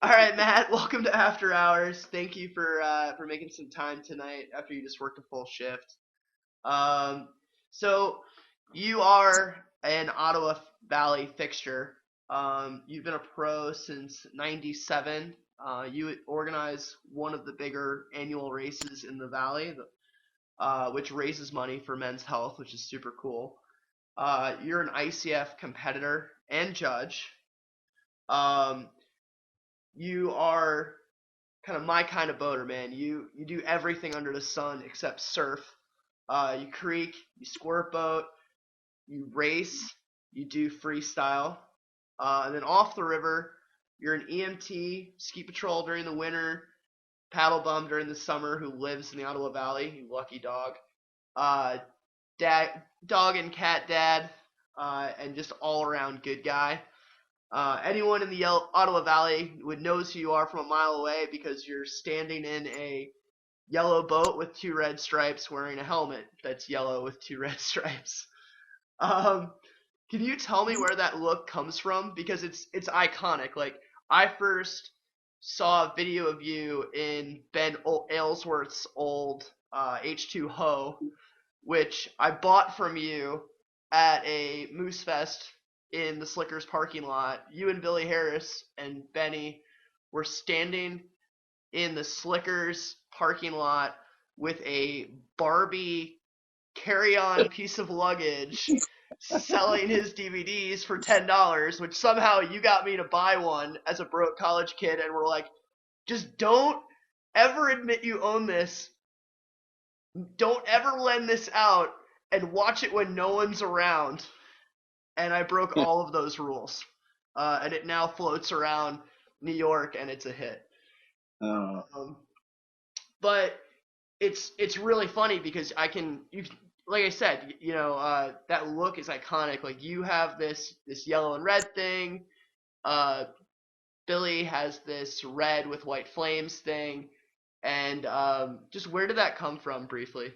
All right, Matt. Welcome to After Hours. Thank you for making some time tonight after you just worked a full shift. Um, so you are an Ottawa Valley fixture. You've been a pro since '97. You organize one of the bigger annual races in the valley, which raises money for men's health, which is super cool. You're an ICF competitor and judge. Um, you are kind of my kind of boater, man. You do everything under the sun except surf. You creek, you squirt boat, you race, you do freestyle, and then off the river, you're an EMT, ski patrol during the winter, paddle bum during the summer, who lives in the Ottawa Valley. You lucky dog. Uh, dog and cat dad, and just all around good guy. Anyone in the Ottawa Valley would knows who you are from a mile away because you're standing in a yellow boat with two red stripes, wearing a helmet that's yellow with two red stripes. Um, can you tell me where that look comes from? Because it's iconic. Like, I first saw a video of you in Ben Aylesworth's old H2 Ho, which I bought from you at a Moose Fest in the Slickers parking lot. You and Billy Harris and Benny were standing in the Slickers parking lot with a Barbie carry-on piece of luggage selling his DVDs for $10, which somehow you got me to buy one as a broke college kid, and we're like, just don't ever admit you own this. Don't ever lend this out, and watch it when no one's around. And I broke all of those rules. And it now floats around New York, and it's a hit. Oh, Um, but it's really funny because you like I said, that look is iconic. Like, you have this yellow and red thing. Uh, Billy has this red with white flames thing, and just where did that come from, briefly?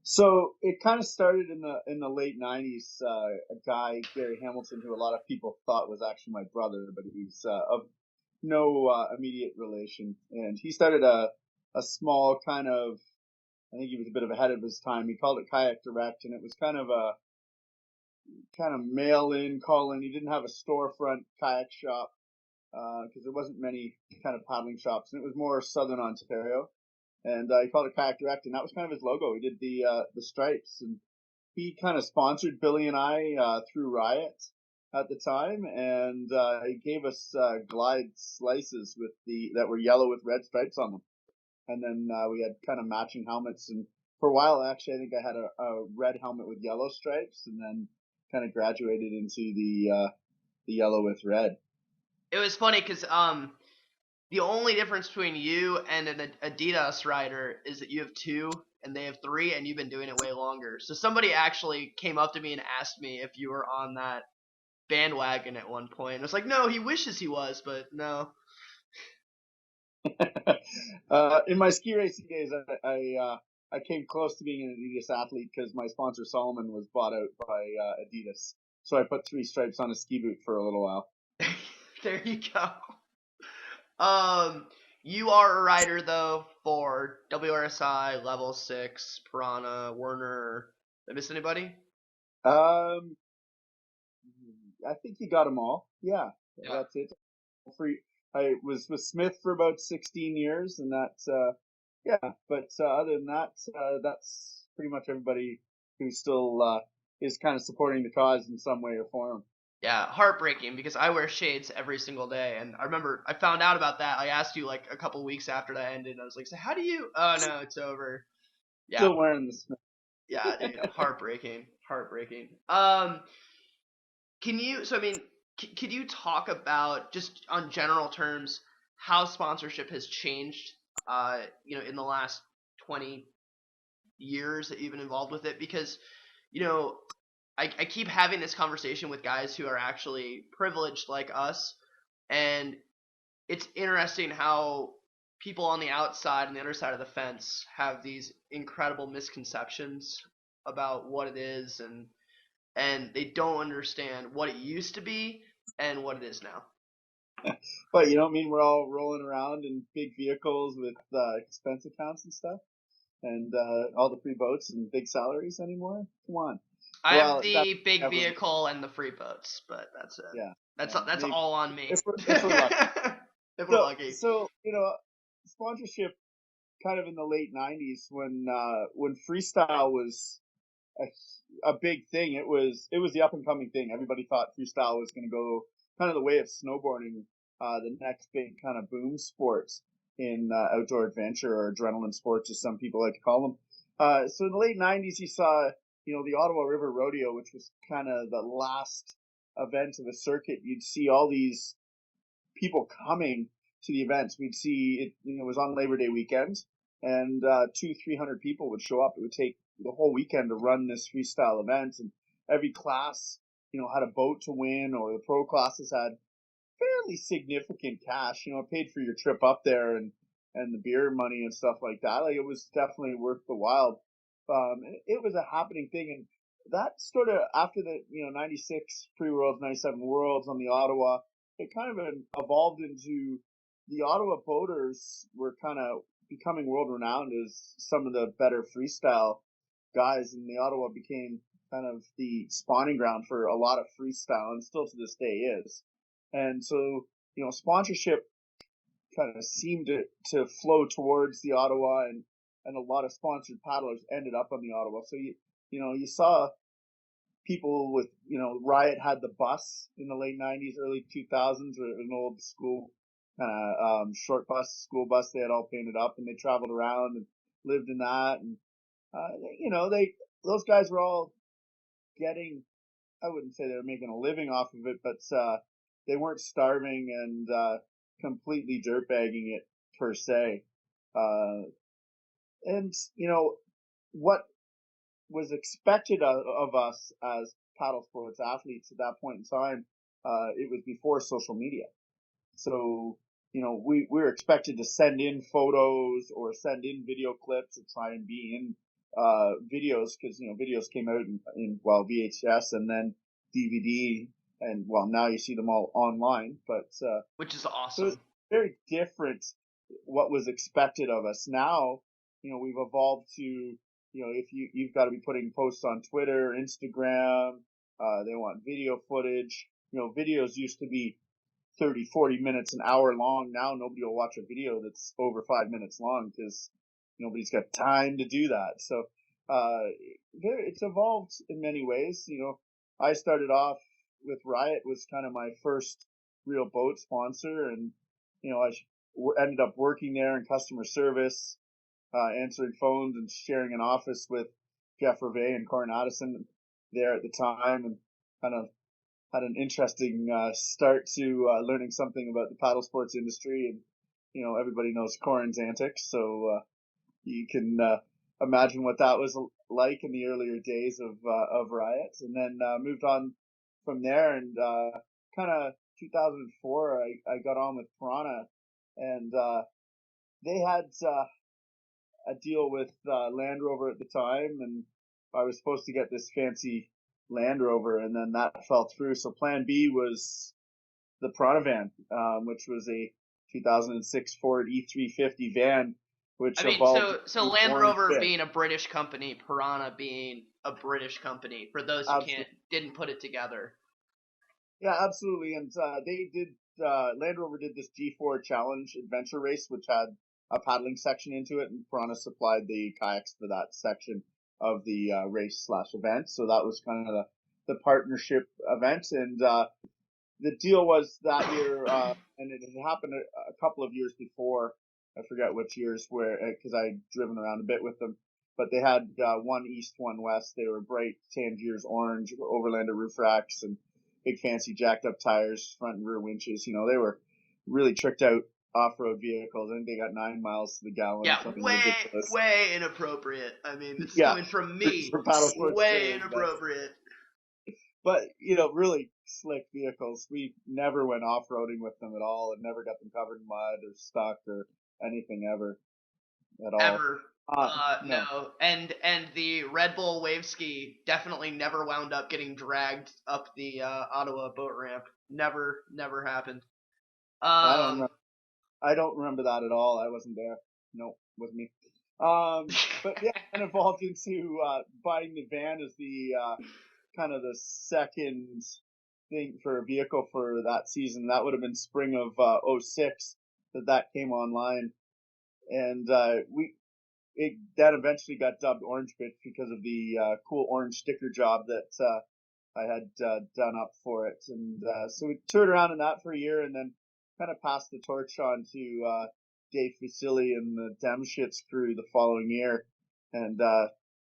so it kind of started in the late '90s. A guy, Gary Hamilton, who a lot of people thought was actually my brother, but he's of no immediate relation, and he started a small kind of. I think he was a bit of ahead of his time. He called it Kayak Direct, and it was kind of a kind of mail in, call in. He didn't have a storefront kayak shop because there wasn't many kind of paddling shops, and it was more southern Ontario. And he called it Kayak Direct, and that was kind of his logo. He did the stripes, and he kind of sponsored Billy and I through Riot at the time, and he gave us glide slices with the that were yellow with red stripes on them, and then we had kind of matching helmets. And for a while, actually, I think I had a red helmet with yellow stripes, and then kind of graduated into the yellow with red. It was funny because the only difference between you and an Adidas rider is that you have two and they have three, and you've been doing it way longer. So somebody actually came up to me and asked me if you were on that bandwagon at one point. I was like, no, he wishes he was, but no. In my ski racing days, I came close to being an Adidas athlete because my sponsor Solomon was bought out by Adidas. So I put three stripes on a ski boot for a little while. There you go. Um, you are a rider though for WRSI, Level Six, Piranha, Werner. Did I miss anybody? Um, I think you got them all. Yeah, Yeah. that's it. Free. I was with Smith for about 16 years, and that's yeah. But other than that, that's pretty much everybody who still is kind of supporting the cause in some way or form. Yeah, heartbreaking because I wear shades every single day, and I remember I found out about that. I asked you like a couple weeks after that ended. And I was like, "So how do you?" Oh no, it's over. Yeah, Still wearing the Smith. yeah, dude, heartbreaking, heartbreaking. Can you? So I mean, could you talk about just on general terms how sponsorship has changed? In the last 20 years that you've been involved with it, because you know I keep having this conversation with guys who are actually privileged like us, and it's interesting how people on the outside and the other side of the fence have these incredible misconceptions about what it is, and they don't understand what it used to be and what it is now. But you don't mean we're all rolling around in big vehicles with expense accounts and stuff, and all the free boats and big salaries anymore? Come on. I have Well, that the big never. vehicle and the free boats, but that's it. Yeah, That's yeah. that's Maybe all on me. if we're lucky. If we're So lucky. so sponsorship kind of in the late '90s when freestyle was a big thing. It was the up and coming thing. Everybody thought freestyle was going to go kind of the way of snowboarding, the next big kind of boom sports in outdoor adventure or adrenaline sports, as some people like to call them. So in the late '90s, you saw the Ottawa River Rodeo, which was kind of the last event of a circuit. You'd see all these people coming to the events. We'd see it. It was on Labor Day weekend, and 300 people would show up. It would take the whole weekend to run this freestyle event, and every class, had a boat to win, or the pro classes had fairly significant cash. It paid for your trip up there and the beer money and stuff like that. Like it was definitely worth the while. It was a happening thing, and that sort of after the '96 pre worlds, '97 worlds on the Ottawa, it kind of evolved into the Ottawa boaters were kind of becoming world renowned as some of the better freestyle guys, and the Ottawa became kind of the spawning ground for a lot of freestyle, and still to this day is. And so, sponsorship kind of seemed to flow towards the Ottawa, and a lot of sponsored paddlers ended up on the Ottawa. So you saw people with, Riot had the bus in the late '90s, early 2000s, or an old school kind of short bus, school bus. They had all painted up, and they traveled around and lived in that. And they those guys were all getting. I wouldn't say they were making a living off of it, but they weren't starving and completely dirtbagging it per se. Uh, and what was expected of us as paddle sports athletes at that point in time, it was before social media. So, we were expected to send in photos or send in video clips or try and be in videos, because, videos came out in VHS and then DVD, and well, now you see them all online, but Which is so it's awesome. very different what was expected of us. Now, we've evolved to, if you've got to be putting posts on Twitter, Instagram, they want video footage. Videos used to be 30, 40 minutes, an hour long. Now nobody will watch a video that's over 5 minutes long because nobody's got time to do that. So, it's evolved in many ways. I started off with Riot, was kind of my first real boat sponsor, and I ended up working there in customer service, answering phones and sharing an office with Jeff Reve and Corin Addison there at the time, and kind of had an interesting start to learning something about the paddle sports industry. And everybody knows Corin's antics, so you can imagine what that was like in the earlier days of Riot. And then moved on from there, and kind of 2004, I got on with Piranha, and they had a deal with Land Rover at the time, and I was supposed to get this fancy Land Rover, and then that fell through. So Plan B was the Piranha van, which was a 2006 Ford E350 van, which I mean, evolved so into Land Orange Rover Bit. being a British company, Piranha being a British company. For those who can't Absolutely, didn't put it together. yeah, absolutely. And they did. Land Rover did this G4 Challenge adventure race, which had a paddling section into it, and Piranha supplied the kayaks for that section of the race slash event. So that was kind of the partnership event, and the deal was that year, and it had happened a couple of years before. I forget which years, where because I'd driven around a bit with them, but they had one east, one west. They were bright Tangiers orange Overlander roof racks and big fancy jacked up tires, front and rear winches. They were really tricked out off-road vehicles. I think they got 9 miles to the gallon, Yeah, something way ridiculous. way inappropriate. I mean, this is Yeah, coming from for, me. for paddle sports Way standards, inappropriate. but really slick vehicles. We never went off roading with them at all, and never got them covered in mud or stuck or anything ever at all. Ever. No, No. And the Red Bull wave ski definitely never wound up getting dragged up the Ottawa boat ramp. Never happened. I don't Um, remember. I don't remember that at all. I wasn't there. No, wasn't me. But yeah, and evolved into buying the van as the kind of the second thing for a vehicle for that season. That would have been spring of '06 that came online, and that eventually got dubbed Orange Bitch because of the cool orange sticker job that I had done up for it. And so we toured around in that for a year, and then kind of passed the torch on to Dave Fusilli and the Demshits crew the following year. And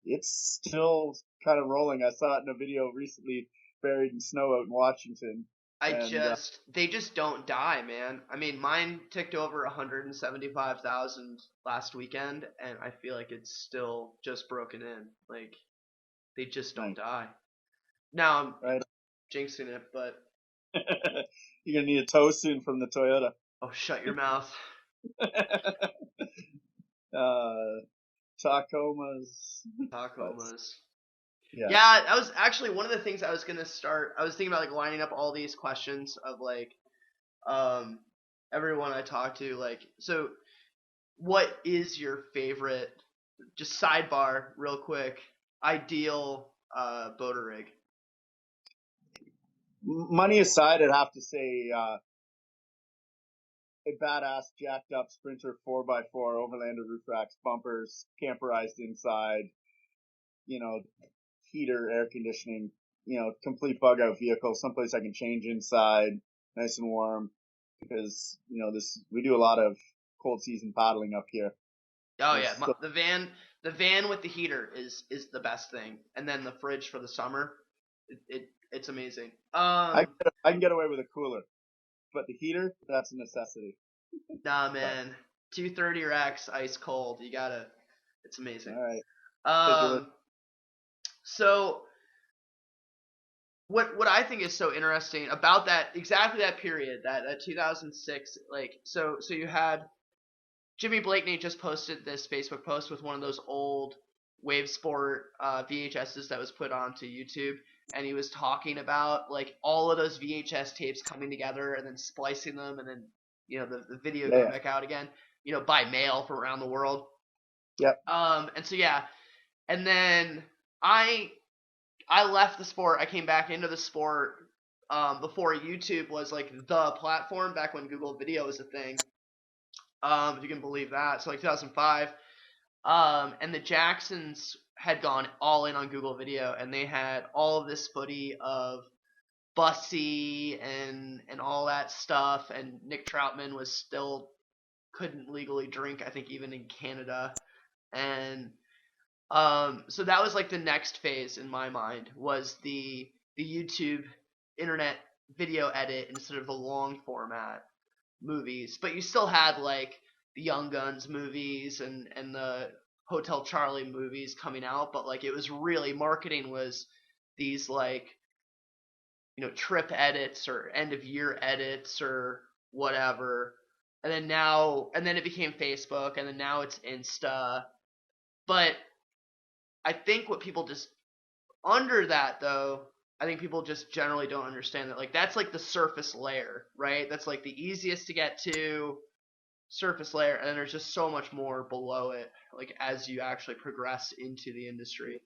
it's still kind of rolling. I saw it in a video recently, buried in snow out in Washington. And they just don't die, man. I mean, mine ticked over 175,000 last weekend, and I feel like it's still just broken in. Like, they just don't nice, die. Now I'm right? jinxing it, but You're gonna need a tow soon from the Toyota. oh, shut your mouth. uh, Tacomas, but Tacomas. yeah, Yeah, that was actually one of the things I was gonna start. I was thinking about like lining up all these questions of like um everyone I talk to. Like, so what is your favorite? Just sidebar, real quick. Ideal boater rig. money aside, I'd have to say a badass jacked up Sprinter 4x4 Overlander roof racks, bumpers, camperized inside, you know, heater, air conditioning, complete bug out vehicle, someplace I can change inside, nice and warm, because we do a lot of cold season paddling up here. Oh yeah, There's still, the van with the heater is the best thing, and then the fridge for the summer. It's amazing. I can get away with a cooler, but the heater, that's a necessity. Nah, But man, 230 racks, ice cold. You gotta. It's amazing. all right, take your list. Um, so what I think is so interesting about that exactly that period that 2006 like so you had Jimmy Blakeney just posted this Facebook post with one of those old Wave Sport VHSs that was put onto YouTube, and he was talking about like all of those VHS tapes coming together and then splicing them, and then the video Yeah, going yeah, back out again, by mail from around the world. yep, And so yeah, and then I I left the sport. I came back into the sport before YouTube was like the platform back when Google Video was a thing. If you can believe that. So like 2005. And the Jacksons had gone all in on Google Video, and they had all of this footy of Bussy and all that stuff. And Nick Troutman was still couldn't legally drink, I think, even in Canada. And so that was like the next phase in my mind was the YouTube internet video edit instead of the long format movies. But you still had like the Young Guns movies and the Hotel Charlie movies coming out, but like it was really marketing was these like trip edits or end of year edits or whatever. And then it became Facebook, and then now it's Insta. But I think what people just under that though, I think people just generally don't understand that like that's like the surface layer, right? That's like the easiest to get to surface layer, and then there's just so much more below it, like as you actually progress into the industry.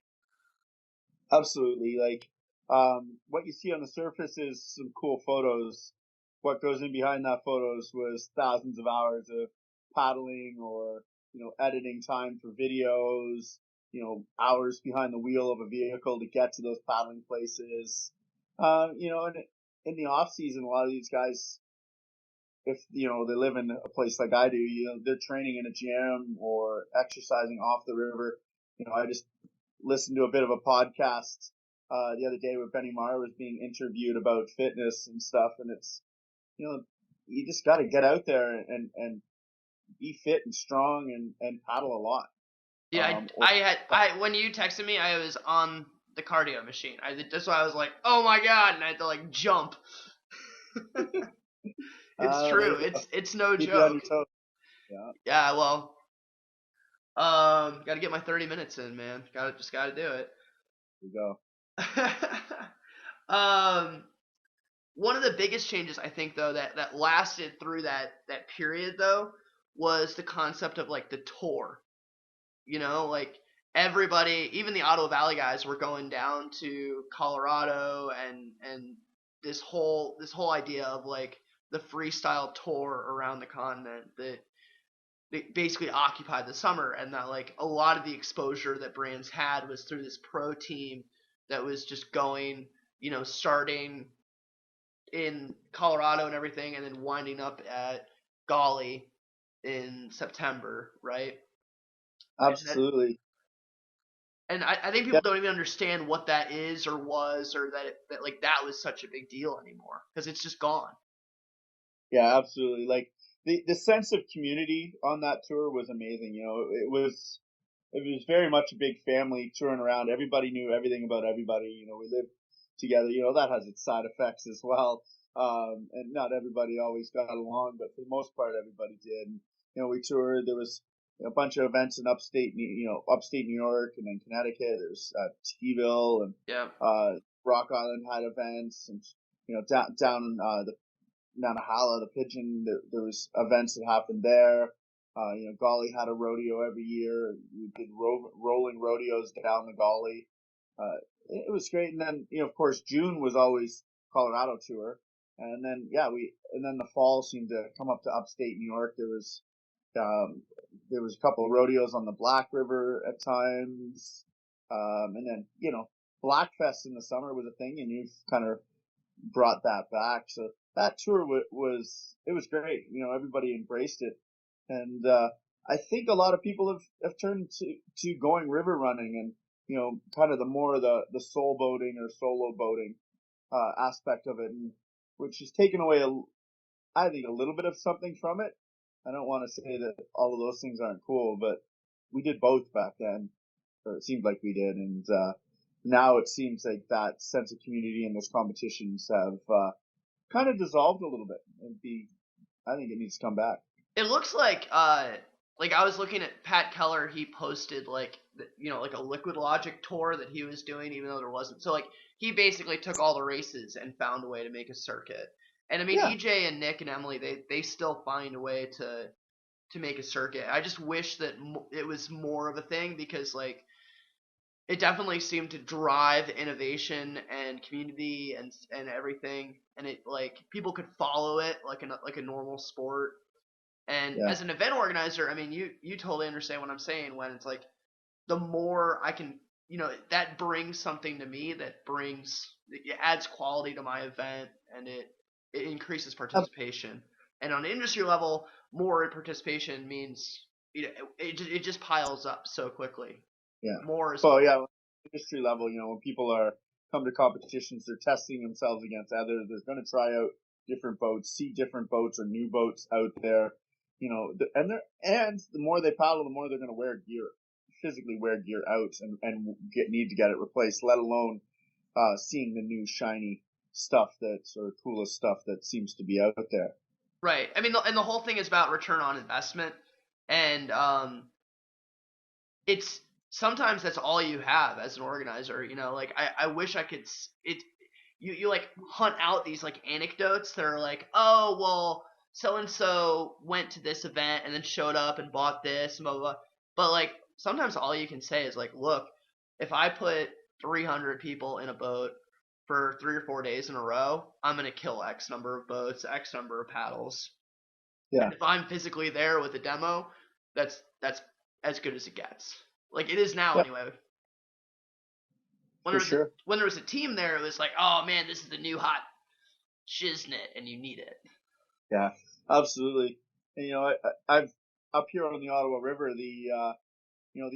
absolutely. Like, what you see on the surface is some cool photos. What goes in behind that photos was thousands of hours of paddling or, editing time for videos, hours behind the wheel of a vehicle to get to those paddling places. And in the off season, a lot of these guys, if, they live in a place like I do, they're training in a gym or exercising off the river. I just listened to a bit of a podcast the other day where Benny Maher was being interviewed about fitness and stuff, and it's you just got to get out there and be fit and strong and paddle a lot. Yeah, Or I when you texted me, I was on the cardio machine. That's why I was like, oh my god, and I had to like jump. It's there true. you go. It's no Keep you on joke. your toes. Yeah, Yeah, well, got to get my 30 minutes in, man. Gotta do there you go. it. um, one of the biggest changes I think though that lasted through that period though was the concept of like the tour. Like everybody, even the Ottawa Valley guys, were going down to Colorado, and this whole idea of like the freestyle tour around the continent that they basically occupied the summer, and that like a lot of the exposure that brands had was through this pro team that was just going, starting in Colorado and everything, and then winding up at Golly in September, right? And that, Absolutely. and I think people don't even understand what that is or was, or that like that was such a big deal anymore because it's just gone. Yeah, absolutely. Like the sense of community on that tour was amazing. It was very much a big family touring around. Everybody knew everything about everybody. We lived together. That has its side effects as well. And not everybody always got along, but for the most part, everybody did. And, we toured. There was a bunch of events in upstate New York, and then Connecticut. There's T-ville, and Yeah. Rock Island had events, and down the Nantahala, the Pigeon. There was events that happened there. Golly had a rodeo every year. We did rolling rodeos down the Golly. It was great. And then, of course, June was always Colorado tour. And then, and then the fall seemed to come up to upstate New York. There was a couple of rodeos on the Black River at times. And then, Blackfest in the summer was a thing, and you've kind of brought that back. So that tour was great. Everybody embraced it, and I think a lot of people have turned to going river running, and kind of the more the soul boating or solo boating aspect of it, and which has taken away I think a little bit of something from it. I don't want to say that all of those things aren't cool, but we did both back then, or it seemed like we did, and now it seems like that sense of community and those competitions have kind of dissolved a little bit, and I think it needs to come back. It looks like I was looking at Pat Keller. He posted like like a Liquid Logic tour that he was doing, even though there wasn't. So like he basically took all the races and found a way to make a circuit. And I mean, Yeah, EJ and Nick and Emily, they still find a way to make a circuit. I just wish that it was more of a thing because like it definitely seemed to drive innovation and community and everything, and it like people could follow it like a normal sport. And yeah, as an event organizer, I mean, you totally understand what I'm saying when it's like the more I can, that brings something to me that it adds quality to my event, and it increases participation. And on an industry level, more participation means it just piles up so quickly. yeah. More is Well, fun. yeah, industry level, when people come to competitions, they're testing themselves against others. They're going to try out different boats, see different boats or new boats out there. And the more they paddle, the more they're going to physically wear gear out, and need to get it replaced. Let alone seeing the new shiny stuff or coolest stuff that seems to be out there. Right. I mean, and the whole thing is about return on investment, and it's sometimes that's all you have as an organizer. Like I wish I could. You like hunt out these like anecdotes that are like, oh well, so and so went to this event and then showed up and bought this and blah blah blah. But like sometimes all you can say is like, look, if I put 300 people in a boat for 3 or 4 days in a row, I'm gonna kill X number of boats, X number of paddles. Yeah, And if I'm physically there with a demo, that's as good as it gets. Like it is now yeah, anyway. for sure. When there was a team there, it was like, oh man, this is the new hot shiznit, and you need it. Yeah, absolutely. And, I've up here on the Ottawa River. The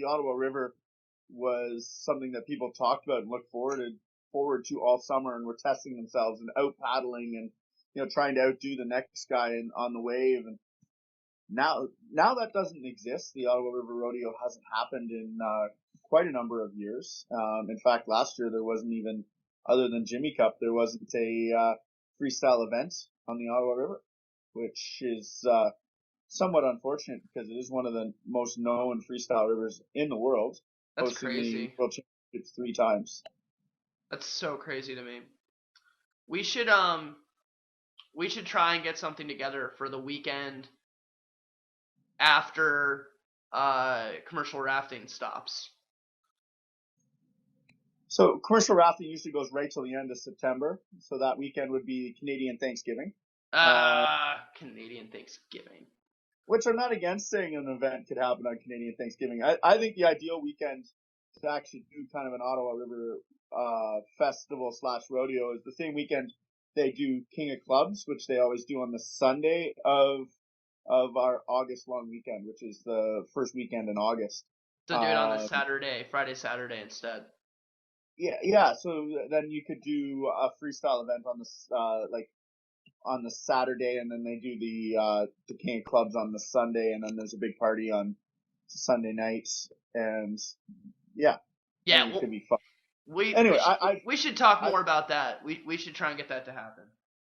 Ottawa River was something that people talked about and looked forward to all summer, and were testing themselves and out paddling, and trying to outdo the next guy on the wave. And now that doesn't exist. The Ottawa River Rodeo hasn't happened in quite a number of years. In fact, last year there wasn't even, other than Jimmy Cup, there wasn't a freestyle event on the Ottawa River, which is somewhat unfortunate because it is one of the most known freestyle rivers in the world, That's hosting the crazy. World Championships 3 times. That's so crazy to me. We should we should try and get something together for the weekend after commercial rafting stops. So commercial rafting usually goes right till the end of September. So that weekend would be Canadian Thanksgiving. Canadian Thanksgiving. Which I'm not against saying an event could happen on Canadian Thanksgiving. I think the ideal weekend to actually do kind of an Ottawa River festival / rodeo is the same weekend they do King of Clubs, which they always do on the Sunday of our August long weekend, which is the first weekend in August. So do it on the Friday, Saturday instead. Yeah. So then you could do a freestyle event on the on the Saturday, and then they do the King of Clubs on the Sunday, and then there's a big party on Sunday nights, and yeah, I Yeah, think it well, could be fun. we Anyway, we should, we should talk I more about that. We should try and get that to happen.